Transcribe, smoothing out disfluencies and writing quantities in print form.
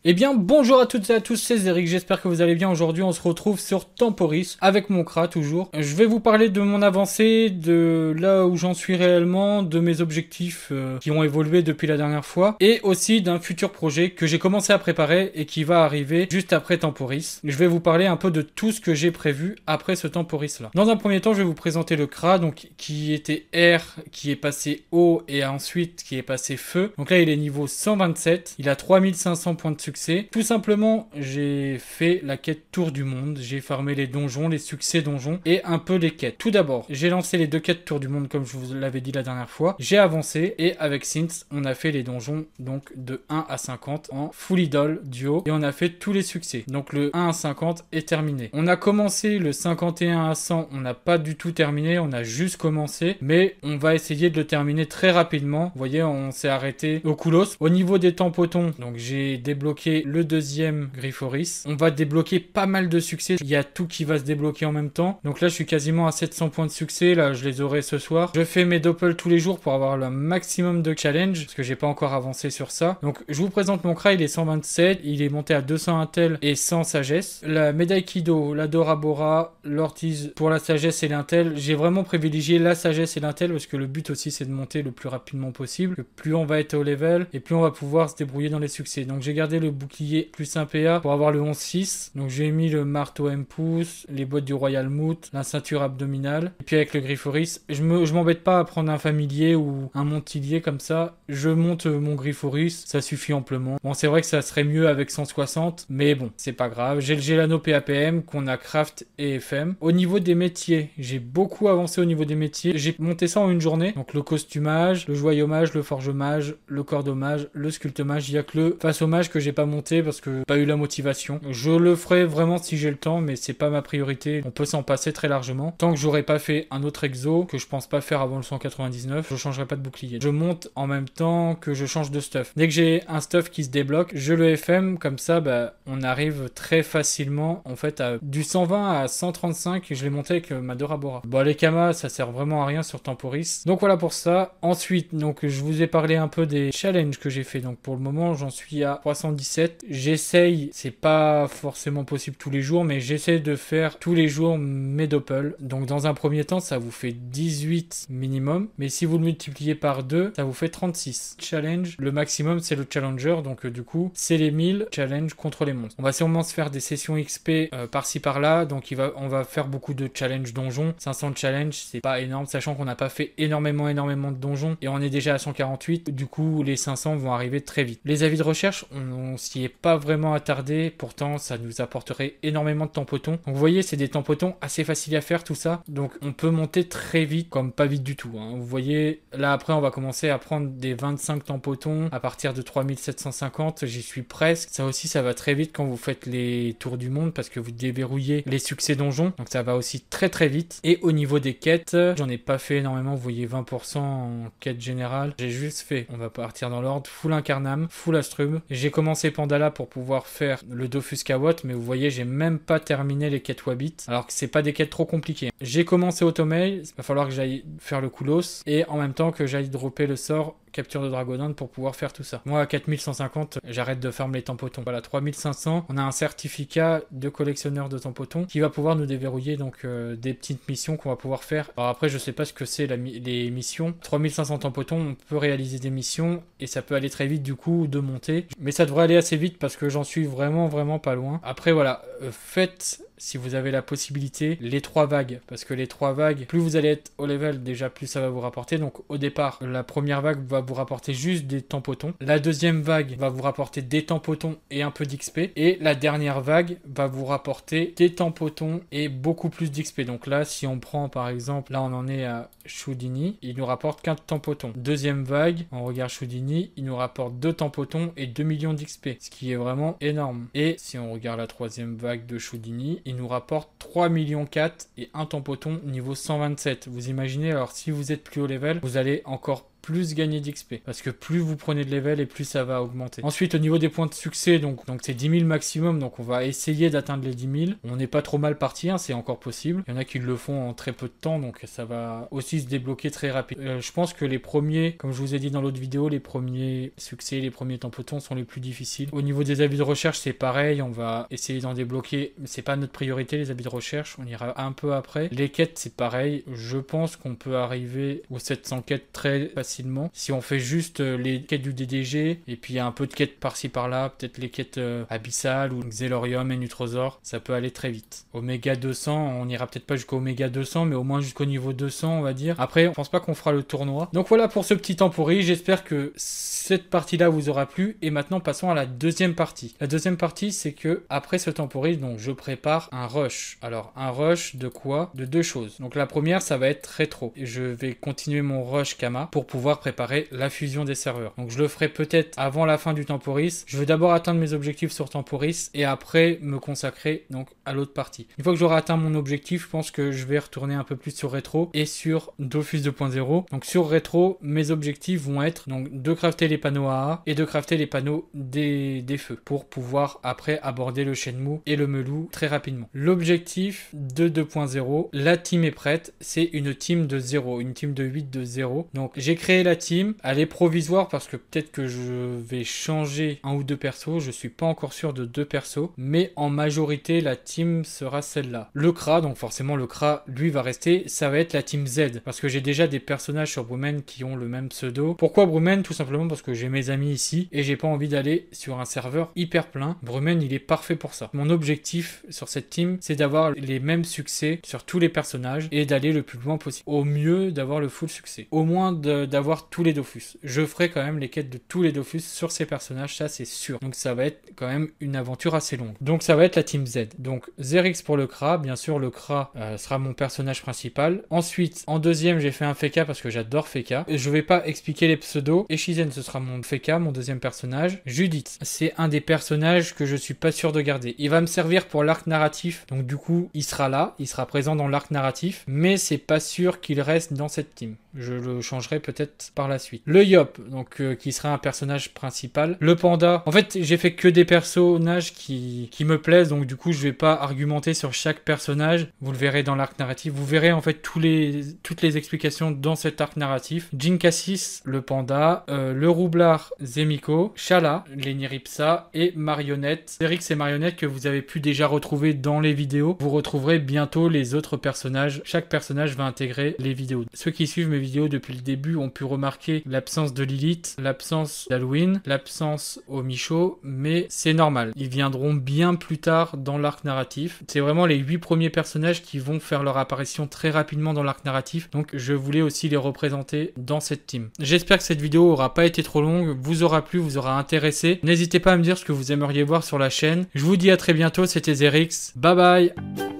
Eh bien, bonjour à toutes et à tous, c'est Eric, j'espère que vous allez bien. Aujourd'hui, on se retrouve sur Temporis, avec mon Kra toujours. Je vais vous parler de mon avancée, de là où j'en suis réellement, de mes objectifs qui ont évolué depuis la dernière fois, et aussi d'un futur projet que j'ai commencé à préparer et qui va arriver juste après Temporis. Je vais vous parler un peu de tout ce que j'ai prévu après ce Temporis-là. Dans un premier temps, je vais vous présenter le Kra, donc qui était air, qui est passé eau, et ensuite qui est passé feu. Donc là, il est niveau 127, il a 3500 points de succès. Tout simplement, j'ai fait la quête tour du monde, j'ai farmé les donjons, les succès donjons et un peu les quêtes. Tout d'abord, j'ai lancé les 2 quêtes tour du monde comme je vous l'avais dit la dernière fois. J'ai avancé et avec Synth, on a fait les donjons donc de 1 à 50 en full idol duo et on a fait tous les succès. Donc le 1 à 50 est terminé. On a commencé le 51 à 100, on n'a pas du tout terminé, on a juste commencé, mais on va essayer de le terminer très rapidement. Vous voyez, on s'est arrêté au Koulos. Au niveau des tampotons, donc j'ai débloqué le deuxième Grifforis. On va débloquer pas mal de succès. Il y a tout qui va se débloquer en même temps. Donc là, je suis quasiment à 700 points de succès. Là, je les aurai ce soir. Je fais mes doppels tous les jours pour avoir le maximum de challenge parce que j'ai pas encore avancé sur ça. Donc, je vous présente mon Kra. Il est 127. Il est monté à 200 intel et 100 sagesse. La médaille Kido, la Dora Bora, l'Ortiz pour la sagesse et l'intel. J'ai vraiment privilégié la sagesse et l'intel parce que le but aussi, c'est de monter le plus rapidement possible. Que plus on va être au level et plus on va pouvoir se débrouiller dans les succès. Donc, j'ai gardé le bouclier plus un PA pour avoir le 11-6. Donc j'ai mis le marteau M-pouce, les bottes du Royal Moot, la ceinture abdominale. Et puis avec le Grifforis, je m'embête pas à prendre un familier ou un montilier comme ça. Je monte mon Grifforis, ça suffit amplement. Bon, c'est vrai que ça serait mieux avec 160, mais bon, c'est pas grave. J'ai le Gelano PAPM qu'on a craft et FM. Au niveau des métiers, j'ai beaucoup avancé au niveau des métiers. J'ai monté ça en une journée. Donc le costumage, le joyomage, le forgemage, le cordomage, le sculptemage. Il y a que le face-hommage que j'ai pas monté parce que j'ai pas eu la motivation. Je le ferai vraiment si j'ai le temps, mais c'est pas ma priorité. On peut s'en passer très largement. Tant que j'aurai pas fait un autre exo, que je pense pas faire avant le 199, je changerai pas de bouclier. Je monte en même temps que je change de stuff. Dès que j'ai un stuff qui se débloque, je le FM, comme ça, bah, on arrive très facilement, en fait, à du 120 à 135, et je l'ai monté avec ma Dora Bora. Bon, les Kamas, ça sert vraiment à rien sur Temporis. Donc voilà pour ça. Ensuite, donc, je vous ai parlé un peu des challenges que j'ai fait. Donc pour le moment, j'en suis à 317. J'essaye, c'est pas forcément possible tous les jours, mais j'essaie de faire tous les jours mes doppels. Donc dans un premier temps, ça vous fait 18 minimum, mais si vous le multipliez par 2, ça vous fait 36. Challenge, le maximum c'est le challenger, donc du coup, c'est les 1000 challenge contre les monstres. On va sûrement se faire des sessions XP par-ci par-là, donc on va faire beaucoup de challenge donjons. 500 challenge, c'est pas énorme, sachant qu'on n'a pas fait énormément de donjons, et on est déjà à 148, du coup les 500 vont arriver très vite. Les avis de recherche, on s'y est pas vraiment attardé, pourtant ça nous apporterait énormément de tampotons. Donc vous voyez, c'est des tampotons assez faciles à faire tout ça, donc on peut monter très vite, comme pas vite du tout, hein. Vous voyez, là après on va commencer à prendre des 25 tampotons à partir de 3750, j'y suis presque. Ça aussi, ça va très vite quand vous faites les tours du monde parce que vous déverrouillez les succès donjons, donc ça va aussi très très vite. Et au niveau des quêtes, j'en ai pas fait énormément, vous voyez 20% en quête générale, j'ai juste fait, on va partir dans l'ordre, full incarnam, full astrum. J'ai commencé Pandala pour pouvoir faire le Dofus Kawot, mais vous voyez, j'ai même pas terminé les quêtes Wabbit, alors que c'est pas des quêtes trop compliquées. J'ai commencé Automail, il va falloir que j'aille faire le Koulos, et en même temps que j'aille dropper le sort capture de Dragonante pour pouvoir faire tout ça. Moi, à 4150, j'arrête de farm les tampotons. Voilà, 3500, on a un certificat de collectionneur de tampotons qui va pouvoir nous déverrouiller donc des petites missions qu'on va pouvoir faire. Alors après, je sais pas ce que c'est les missions. 3500 tampotons, on peut réaliser des missions et ça peut aller très vite du coup de monter. Mais ça devrait aller assez vite parce que j'en suis vraiment pas loin. Après voilà, faites, si vous avez la possibilité, les 3 vagues, parce que les 3 vagues, plus vous allez être au level, déjà plus ça va vous rapporter. Donc au départ, la première vague va vous rapporter juste des tampotons, la deuxième vague va vous rapporter des tampotons et un peu d'XP, et la dernière vague va vous rapporter des tampotons et beaucoup plus d'XP. Donc là, si on prend par exemple, là on en est à Choudini, il nous rapporte qu'un tampotons. Deuxième vague, on regarde Choudini, il nous rapporte 2 tampotons et 2 millions d'XP, ce qui est vraiment énorme. Et si on regarde la troisième vague de Choudini, il nous rapporte 3 millions 4 et un tampoton niveau 127. Vous imaginez, alors si vous êtes plus haut level, vous allez encore plus gagner d'XP. Parce que plus vous prenez de level et plus ça va augmenter. Ensuite, au niveau des points de succès, donc c'est 10 000 maximum. Donc on va essayer d'atteindre les 10 000. On n'est pas trop mal parti, hein, c'est encore possible. Il y en a qui le font en très peu de temps, donc ça va aussi se débloquer très rapide. Je pense que les premiers, comme je vous ai dit dans l'autre vidéo, les premiers succès, les premiers tampotons sont les plus difficiles. Au niveau des avis de recherche, c'est pareil. On va essayer d'en débloquer. C'est pas notre priorité, les avis de recherche. On ira un peu après. Les quêtes, c'est pareil. Je pense qu'on peut arriver aux 700 quêtes très facilement. Si on fait juste les quêtes du DDG et puis un peu de quêtes par-ci par-là, peut-être les quêtes abyssales ou Xelorium et Nutrozor, ça peut aller très vite. Oméga 200, on ira peut-être pas jusqu'au Oméga 200, mais au moins jusqu'au niveau 200, on va dire. Après, on pense pas qu'on fera le tournoi. Donc voilà pour ce petit Temporil. J'espère que cette partie-là vous aura plu. Et maintenant, passons à la deuxième partie. La deuxième partie, c'est que après ce Temporil, donc je prépare un rush. Alors, un rush de quoi? De deux choses. Donc la première, ça va être rétro. Et je vais continuer mon rush Kama pour pouvoir préparer la fusion des serveurs. Donc je le ferai peut-être avant la fin du Temporis. Je vais d'abord atteindre mes objectifs sur Temporis et après me consacrer donc à l'autre partie. Une fois que j'aurai atteint mon objectif, je pense que je vais retourner un peu plus sur rétro et sur Dofus 2.0. Donc sur rétro, mes objectifs vont être donc de crafter les panneaux AA et de crafter les panneaux des feux pour pouvoir après aborder le Shenmue et le Melou très rapidement. L'objectif de 2.0, la team est prête, c'est une team de 0, une team de 8 de 0. Donc j'ai créé la team, elle est provisoire parce que peut-être que je vais changer un ou deux persos, je suis pas encore sûr de deux persos, mais en majorité la team sera celle-là. Le Kra, donc forcément le Kra lui va rester, ça va être la team Z parce que j'ai déjà des personnages sur Brumen qui ont le même pseudo. Pourquoi Brumen? Tout simplement parce que j'ai mes amis ici et j'ai pas envie d'aller sur un serveur hyper plein. Brumen il est parfait pour ça. Mon objectif sur cette team c'est d'avoir les mêmes succès sur tous les personnages et d'aller le plus loin possible. Au mieux d'avoir le full succès. Au moins d'avoir tous les Dofus. Je ferai quand même les quêtes de tous les Dofus sur ces personnages, ça c'est sûr. Donc ça va être quand même une aventure assez longue. Donc ça va être la team Z. Donc Zerix pour le Kra, bien sûr le Kra sera mon personnage principal. Ensuite, en deuxième, j'ai fait un Feka parce que j'adore Feka. Je vais pas expliquer les pseudos. Eshizen, ce sera mon Feka, mon deuxième personnage. Judith, c'est un des personnages que je suis pas sûr de garder. Il va me servir pour l'arc narratif, donc du coup, il sera là, il sera présent dans l'arc narratif, mais c'est pas sûr qu'il reste dans cette team. Je le changerai peut-être par la suite. Le Yop, donc qui sera un personnage principal. Le Panda, en fait, j'ai fait que des personnages qui me plaisent, donc du coup, je vais pas argumenter sur chaque personnage. Vous le verrez dans l'arc narratif. Vous verrez en fait toutes les explications dans cet arc narratif. Jinkassis, le Panda, le Roublard, Zemiko, Shala, Leniripsa et Marionnette. Zerix et Marionnette que vous avez pu déjà retrouver dans les vidéos. Vous retrouverez bientôt les autres personnages. Chaque personnage va intégrer les vidéos. Ceux qui suivent mes vidéos depuis le début ont pu remarquer l'absence de Lilith, l'absence d'Halloween, l'absence au Michaud, mais c'est normal. Ils viendront bien plus tard dans l'arc narratif. C'est vraiment les 8 premiers personnages qui vont faire leur apparition très rapidement dans l'arc narratif, donc je voulais aussi les représenter dans cette team. J'espère que cette vidéo aura pas été trop longue, vous aura plu, vous aura intéressé. N'hésitez pas à me dire ce que vous aimeriez voir sur la chaîne. Je vous dis à très bientôt, c'était Zerix. Bye bye.